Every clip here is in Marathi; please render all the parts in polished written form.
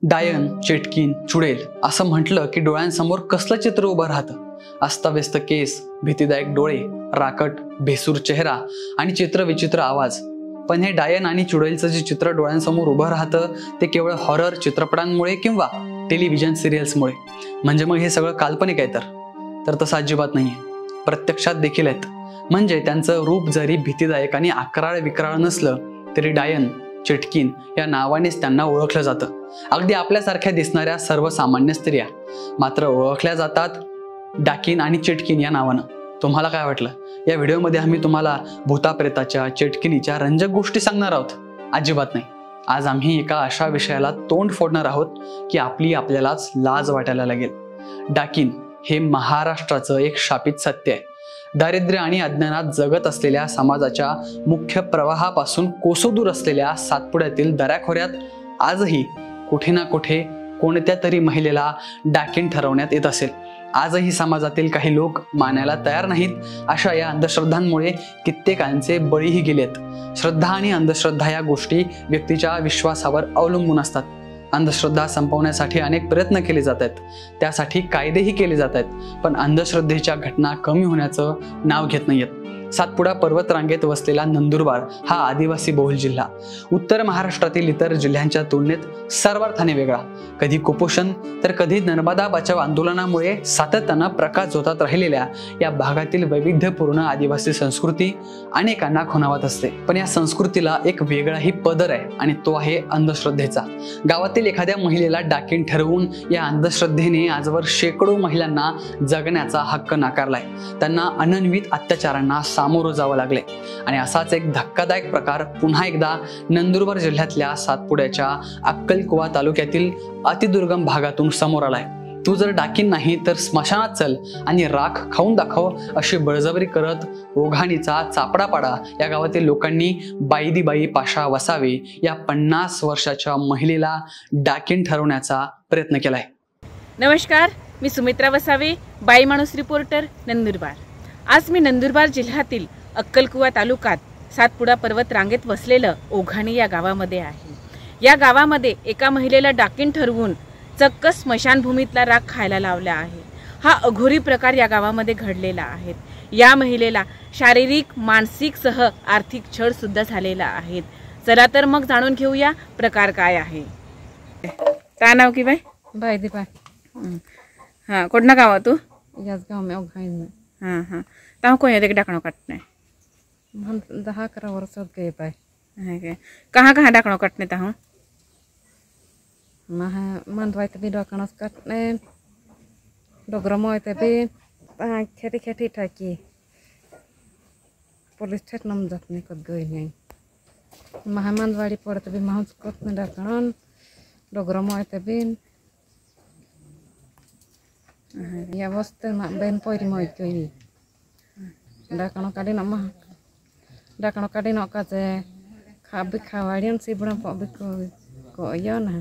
डायन, चेटकीन, चुडेल असं म्हटलं की डोळ्यांसमोर कसलं चित्र उभं राहतं? अस्ताव्यस्त केस, भीतीदायक डोळे, राकट भेसूर चेहरा आणि चित्रविचित्र आवाज. पण हे डायन आणि चुडेलचं जे चित्र डोळ्यांसमोर उभं राहतं ते केवळ हॉरर चित्रपटांमुळे किंवा टेलिव्हिजन सिरियल्समुळे. म्हणजे मग हे सगळं काल्पनिक आहे तर तसं अजिबात नाहीये. प्रत्यक्षात देखील आहेत. म्हणजे त्यांचं रूप जरी भीतीदायक आणि अकराळ विक्राळ नसलं तरी डायन, चेटकीन या नावानेच त्यांना ओळखलं जातं. अगदी आपल्यासारख्या दिसणाऱ्या सर्वसामान्य स्त्रिया मात्र ओळखल्या जातात डाकिन आणि चेटकीन या नावानं. तुम्हाला काय वाटलं? या व्हिडिओमध्ये आम्ही तुम्हाला भूताप्रेताच्या, चेटकिनीच्या रंजक गोष्टी सांगणार आहोत? अजिबात नाही. आज आम्ही एका अशा विषयाला तोंड फोडणार आहोत की आपल्यालाच लाज वाटायला लागेल. डाकिन हे महाराष्ट्राचं एक शापित सत्य आहे. दारिद्र्य आणि अज्ञानात जगत असलेल्या समाजाच्या मुख्य प्रवाहापासून कोसोदूर असलेल्या सातपुड्यातील दऱ्याखोऱ्यात आजही कुठे ना कुठे कोणत्या तरी महिलेला डाकिन ठरवण्यात येत असेल. आजही समाजातील काही लोक मानायला तयार नाहीत. अशा या अंधश्रद्धांमुळे कित्येकांचे बळीही गेलेत. श्रद्धा आणि अंधश्रद्धा या गोष्टी व्यक्तीच्या विश्वासावर अवलंबून असतात. अंधश्रद्धा संपवण्यासाठी अनेक प्रयत्न केले जात आहेत, त्यासाठी कायदेही केले जात आहेत, पण अंधश्रद्धेच्या घटना कमी होण्याचं नाव घेत नाहीयेत. सातपुडा पर्वत रांगेत वसलेला नंदुरबार हा आदिवासी बहुल जिल्हा उत्तर महाराष्ट्रातील इतर जिल्ह्यांच्या तुलनेत सर्वार्थाने वेगळा. कधी कुपोषण तर कधी नर्मदा बचाव आंदोलनामुळे सातत्यानं प्रकाशझोतात राहिलेल्या या भागातील वैविध्यपूर्ण आदिवासी संस्कृती अनेकांना खुणावत असते. पण या संस्कृतीला एक वेगळाही पदर आहे आणि तो आहे अंधश्रद्धेचा. गावातील एखाद्या महिलेला डाकिन ठरवून या अंधश्रद्धेने आजवर शेकडो महिलांना जगण्याचा हक्क नाकारलाय. त्यांना अनन्वित अत्याचारांना सामोरं जावं लागले. आणि असाच एक धक्कादायक प्रकार पुन्हा एकदा नंदुरबार जिल्ह्यातल्या सातपुड्याच्या अक्कलकुवा तालुक्यातील अतिदुर्गम भागातून समोर आलाय. तू जर डाकिन नाही तर स्मशानात चल आणि राख खाऊन दाखव अशी बळजबरी करत ओघाणीचा चापडापाडा या गावातील लोकांनी बाईदीबाई पाशा वसावे या 50 वर्षाच्या महिलेला डाकिन ठरवण्याचा प्रयत्न केलाय. नमस्कार, मी सुमित्रा वसावे, बाई माणूस रिपोर्टर, नंदुरबार. आज मी नंदुरबार जिल्ह्यातील अक्कलकुवा तालुक्यात सातपुडा पर्वत रांगेत वसलेलं ओघाणी या गावामध्ये आहे. या गावामध्ये एका महिलेला डाकिन ठरवून चक्क स्मशानभूमीतला राख खायला लावला आहे. हा अघोरी प्रकार या गावामध्ये घडलेला आहे. या महिलेला शारीरिक, मानसिक सह आर्थिक छळ सुद्धा झालेला आहे. चला तर मग जाणून घेऊया प्रकार काय आहे. काय नाव की बाई? बाईदीबाई. हाँ, कोडना गाव तू? याच गाव में ओघाणी में. हाँ हाँ. ताहू कोण येते डाकणं काटणे? हम 10-11 वर्षात गए पाय. कहाँ कहाँ डाकणं काटणे ताहू? मांडवायत बी डाकणच काटणे, डोगरमोयत बी खेती खेती ठाकी पुलिस ठेठ नम जात नहीं कद गई नहीं. मांडवाड़ी पड़त बी माहुस कटने डाकणन, डोगरमोयत बी या वस्ते बेन पोरी मोयत गई. डाकणं काढी न डाकणं काढी न काचे खाबी खावाड़ियन सिबड़ा पबी को यो ना.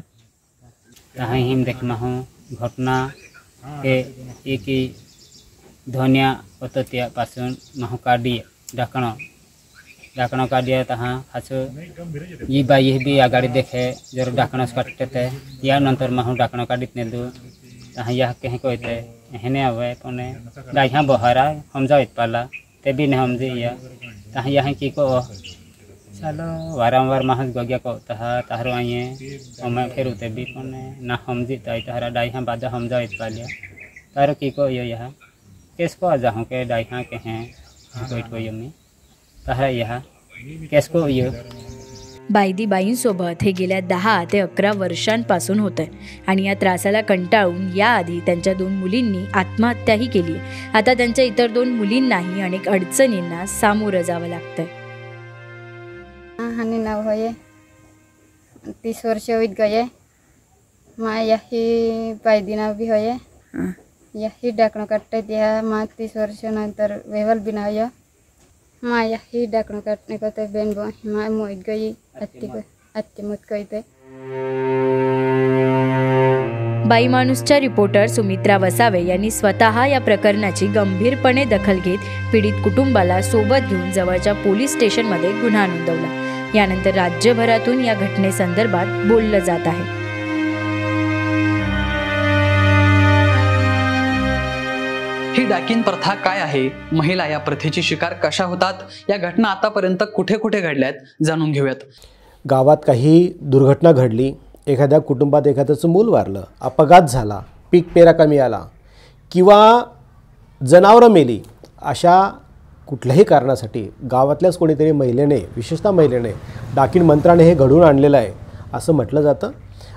यहाँ हिम देखना हो घटना के एक ही धनिया अततिया पासून महू काढी डाकणं काढिया तहाँ हासो ये बाई भी आगाड़ी देखे जर डाकणं काटते थे या नंतर महू डाकणं काढीत ने दो तहाँ यह कहीं कहते हेने आवे पने डाइहा बहारा हम जाइत पाला ते भी ने हम जे या तहाँ यहाँ की को चलो वारंवार महज गग्या को तहारो आइए हमें फिर उते भी पने ना हम जीता तहरा डाइहा बादा हम जाइत पालिया तारो की को यो यहाँ किसको आ जाऊँ के डाइहा के हैं कोइट को यमी तहरा यहाँ किसको यो. बाईदीबाईंसोबत हे गेल्या 10 ते 11 वर्षांपासून होतंय आणि या त्रासाला कंटाळून याआधी त्यांच्या 2 मुलींनी आत्महत्याही केली. आता त्यांच्या इतर 2 मुलींनाही अनेक अडचणींना सामोरं जावं लागतंय. हानी नाव होये 30 वर्ष होत गए. माँ यही बाईदी नाव भी होये. यही डाकणं काटते त्या माँ 30 वर्ष नंतर वेवल बिनावया. माँ यही डाकणं काटणे को ते बेन माँ मोइत गई अत्ती मत कहते. बाई माणूसच्या रिपोर्टर सुमित्रा वसावे यांनी स्वतः या प्रकरणाची गंभीरपणे दखल घेत पीडित कुटुंबाला सोबत घेऊन जवळच्या पोलीस स्टेशनमध्ये गुन्हा नोंदवला. यानंतर राज्यभरातून या घटनेसंदर्भात बोललं जात आहे. डाकीन प्रथा काय आहे, महिला या प्रथेची शिकार कशा होतात, या घटना आतापर्यंत कुठे कुठे घडल्यात जाणून घेऊयात. गावात काही दुर्घटना घडली, एखाद्या कुटुंबात एखाद्याचं मूल वारलं, अपघात झाला, पीक पेरा कमी आला किंवा जनावरं मेली, अशा कुठल्याही कारणासाठी गावातल्याच कोणीतरी महिलेने, विशेषतः महिलेने, डाकीण मंत्राने हे घडवून आणलेलं आहे असं म्हटलं जातं.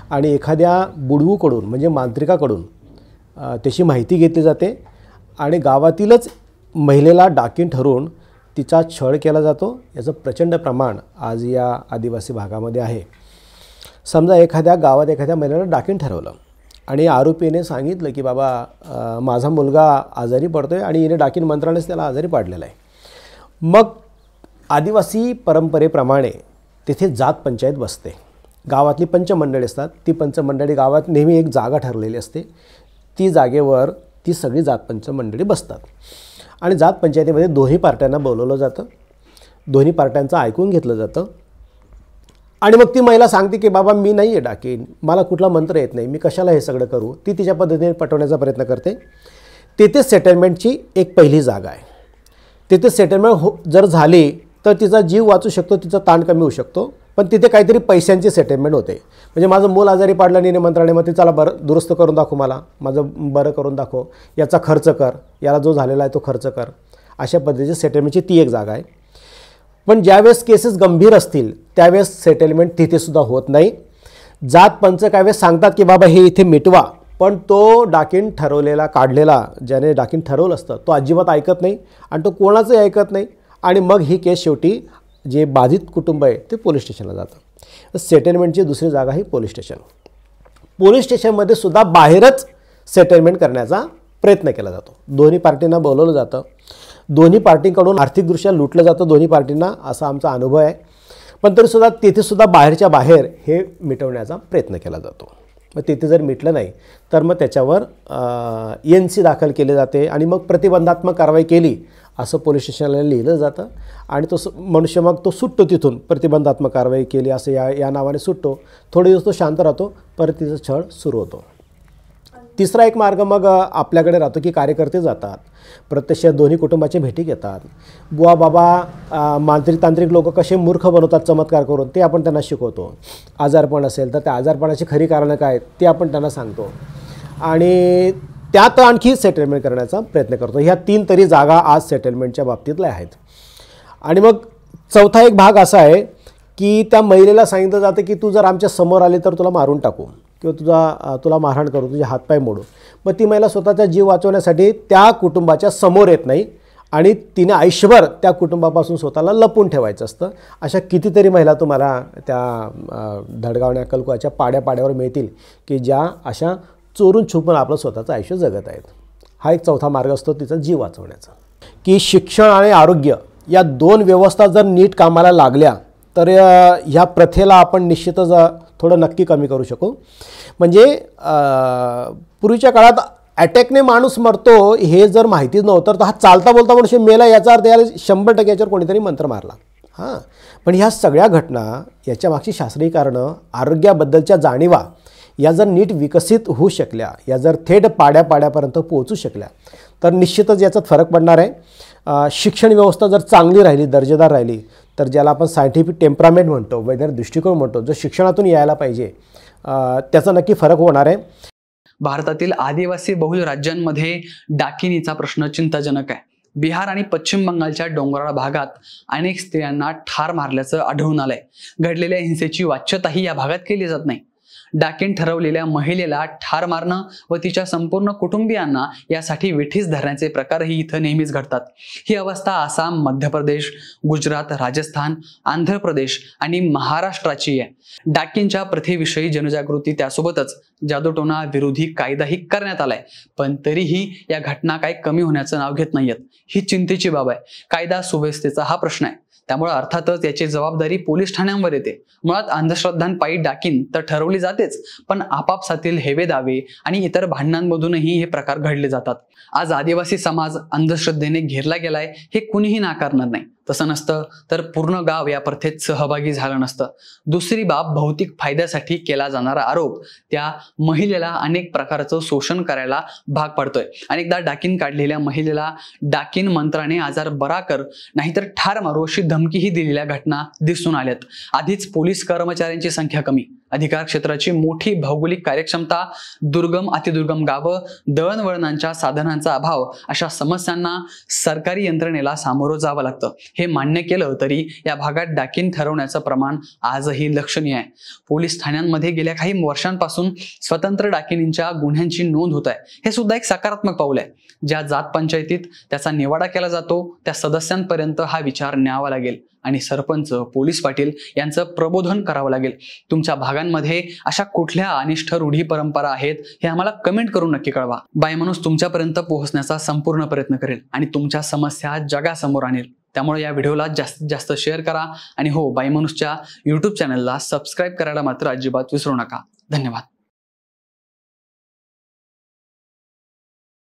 आणि एखाद्या बुडवूकडून म्हणजे मांत्रिकाकडून त्याची माहिती घेतली जाते आणि गावातीलच महिलेला डाकीण ठरवून तिचा छळ केला जातो. याचं प्रचंड प्रमाण आज या आदिवासी भागामध्ये आहे. समजा एखाद्या गावात एखाद्या महिलेला डाकीण ठरवलं आणि आरोपीने सांगितलं की बाबा माझा मुलगा आजारी पडतो आहे आणि हिने डाकीण मंत्रानेच त्याला आजारी पाडलेला आहे. मग आदिवासी परंपरेप्रमाणे तिथे जात पंचायत बसते. गावातली पंचमंडळी असतात. ती पंचमंडळी गावात नेहमी एक जागा ठरलेली असते. ती जागेवर ती सगळी जात पंचमंडळी बसतात आणि जात पंचायतीमध्ये दोन्ही पार्ट्यांना बोलवलं जातं. दोन्ही पार्ट्यांचं ऐकून घेतलं जातं आणि मग ती महिला सांगते की बाबा मी नाही आहे डाकीण, मला कुठला मंत्र येत नाही, मी कशाला हे सगळं करू. ती तिच्या पद्धतीने पटवण्याचा प्रयत्न करते. तेथेच सेटलमेंटची एक पहिली जागा आहे. तिथे सेटलमेंट जर झाली तर तिचा जीव वाचू शकतो, तिचा ताण कमी होऊ शकतो. पण तिथे काहीतरी पैशांची सेटलमेंट होते. म्हणजे माझं मूल आजारी पाडलं आणि मंत्राने मग चला बरं दुरुस्त करून दाखव, मला माझं बरं करून दाखव, याचा खर्च कर, याला जो झालेला आहे तो खर्च कर, अशा पद्धतीची सेटलमेंटची ती एक जागा आहे. पण ज्यावेळेस केसेस गंभीर असतील त्यावेळेस सेटलमेंट तिथेसुद्धा होत नाही. जात पंच काय वेळेस सांगतात की बाबा हे इथे मिटवा, पण तो डाकीण ठरवलेला काढलेला ज्याने डाकीण ठरवलं असतं तो अजिबात ऐकत नाही आणि तो कोणाचंही ऐकत नाही. आणि मग ही केस शेवटी जे बाधित कुटुंब आहे ते पोलीस स्टेशनला जातं. सेटलमेंटची दुसरी जागा ही पोलीस स्टेशन. पोलीस स्टेशनमध्ये सुद्धा बाहेरच सेटलमेंट करण्याचा प्रयत्न केला जातो. दोन्ही पार्टींना बोलवलं जातं. दोन्ही पार्टींकडून आर्थिकदृष्ट्या लुटलं जातं दोन्ही पार्टींना, असा आमचा अनुभव आहे. पण तरीसुद्धा तिथेसुद्धा बाहेरच्या बाहेर हे मिटवण्याचा प्रयत्न केला जातो. मग तिथे जर मिटलं नाही तर मग त्याच्यावर NC दाखल केले जाते आणि मग प्रतिबंधात्मक कारवाई केली असं पोलीस स्टेशनला लिहिलं जातं आणि तो मनुष्य मग तो सुटतो तिथून. प्रतिबंधात्मक कारवाई केली असं या नावाने सुटतो. थोडे दिवस तो शांत राहतो, परत तिचा छळ सुरू होतो. तिसरा एक मार्ग मग आपल्याकडे राहतो की कार्यकर्ते जातात, प्रत्यक्ष दोन्ही कुटुंबाची भेटी घेतात. बुवा बाबा मांत्रिक तांत्रिक लोक कसे मूर्ख बनवतात चमत्कार करून ते आपण त्यांना शिकवतो. आजारपण असेल तर त्या आजारपणाची खरी कारणं काय ते आपण त्यांना सांगतो आणि त्यात आणखी सेटलमेंट करण्याचा प्रयत्न करतो. ह्या 3 तरी जागा आज सेटलमेंटच्या बाबतीतल्या आहेत. आणि मग चौथा एक भाग असा आहे की त्या महिलेला सांगितलं जातं की तू जर आमच्या समोर आली तर तुला मारून टाकू किंवा तुला मारहाण करू, तुझे हातपाय मोडू. मग ती महिला स्वतःचा जीव वाचवण्यासाठी त्या कुटुंबाच्या समोर येत नाही आणि तिने आयुष्यभर त्या कुटुंबापासून स्वतःला लपवून ठेवायचं असतं. अशा कितीतरी महिला तुम्हाला त्या धडगावण्या अक्कलकुवाच्या पाड्यावर मिळतील की ज्या अशा चोरून छुपून आपलं स्वतःचं आयुष्य जगत आहेत. हा एक चौथा मार्ग असतो तिचा जीव वाचवण्याचा. की शिक्षण आणि आरोग्य या 2 व्यवस्था जर नीट कामाला लागल्या तर ह्या प्रथेला आपण निश्चितच थोडं नक्की कमी करू शकू. म्हणजे पूर्वीच्या काळात अटॅकने माणूस मरतो हे जर माहितीच नव्हतं तर हा चालता बोलता मनुष्य मेला याचा अर्थ याला 100% याच्यावर कोणीतरी मंत्र मारला. पण ह्या सगळ्या घटना याच्या मागची शास्त्रीय कारणं, आरोग्याबद्दलच्या जाणीवा या जर नीट विकसित होऊ शकल्या, या जर थेट पाड्यापर्यंत पोहोचू शकल्या तर निश्चितच याच्यात फरक पडणार आहे. शिक्षण व्यवस्था जर चांगली राहिली, दर्जेदार राहिली तर ज्याला आपण सायंटिफिक टेम्परामेंट म्हणतो, वैज्ञानिक दृष्टिकोन म्हणतो, जो शिक्षणातून यायला पाहिजे त्याचा नक्की फरक होणार आहे. भारतातील आदिवासी बहुल राज्यांमध्ये डाकिनीचा प्रश्न चिंताजनक आहे. बिहार आणि पश्चिम बंगालच्या डोंगराळ भागात अनेक स्त्रियांना ठार मारल्याचं आढळून आलंय. घडलेल्या हिंसेची वाच्यताही या भागात केली जात नाही. डाकीण ठरवलेल्या महिलेला ठार मारणं व तिच्या संपूर्ण कुटुंबियांना यासाठी वेठीस धरण्याचे प्रकारही इथं नेहमीच घडतात. ही अवस्था आसाम, मध्य प्रदेश, गुजरात, राजस्थान, आंध्र प्रदेश आणि महाराष्ट्राची आहे. डाकींच्या प्रथेविषयी जनजागृती त्यासोबतच जादूटोणा विरोधी कायदाही करण्यात आलाय, पण तरीही या घटना काही कमी होण्याचं नाव घेत नाहीयेत. ही चिंतेची बाब आहे. कायदा सुव्यवस्थेचा हा प्रश्न आहे. त्यामुळे अर्थातच याची जबाबदारी पोलीस ठाण्यांवर येते. मुळात अंधश्रद्धांपायी डाकीन तर ठरवली जातेच, पण आपापसातील हेवे दावे आणि इतर भांडणांमधूनही हे प्रकार घडले जातात. आज आदिवासी समाज अंधश्रद्धेने घेरला गेलाय हे कुणीही नाकारणार नाही. तसं नसतं तर पूर्ण गाव या प्रथेत सहभागी झालं नसतं. दुसरी बाब, भौतिक फायद्यासाठी केला जाणारा आरोप त्या महिलेला अनेक प्रकारचं शोषण करायला भाग पडतोय. अनेकदा डाकीन काढलेल्या महिलेला डाकीन मंत्राने आजार बरा कर नाहीतर ठार मारू अशी धमकीही दिलेल्या घटना दिसून आल्यात. आधीच पोलीस कर्मचाऱ्यांची संख्या कमी, अधिकार क्षेत्राची मोठी भौगोलिक कार्यक्षमता, दुर्गम अतिदुर्गम गावं, दळणवळणांच्या साधनांचा अभाव अशा समस्यांना सरकारी यंत्रणेला सामोरं जावं लागतं. हे मान्य केलं तरी या भागात डाकीन ठरवण्याचं प्रमाण आजही लक्षणीय आहे. पोलीस ठाण्यांमध्ये गेल्या काही वर्षांपासून स्वतंत्र डाकिनींच्या गुन्ह्यांची नोंद होत आहे. हे सुद्धा एक सकारात्मक पाऊल आहे. ज्या जात पंचायतीत त्याचा निवाडा केला जातो त्या सदस्यांपर्यंत हा विचार न्यावा लागेल आणि सरपंच, पोलीस पाटील यांचं प्रबोधन करावं लागेल. तुमच्या भागांमध्ये अशा कुठल्या अनिष्ट रूढी परंपरा आहेत हे आम्हाला कमेंट करून नक्की कळवा. बायमाणूस तुमच्यापर्यंत पोहोचण्याचा संपूर्ण प्रयत्न करेल आणि तुमच्या समस्या जगासमोर आणेल. त्यामुळे या व्हिडिओला जास्तीत जास्त शेअर करा आणि हो, बायमाणूसच्या YouTube चॅनलला सबस्क्राईब करायला मात्र अजिबात विसरू नका. धन्यवाद.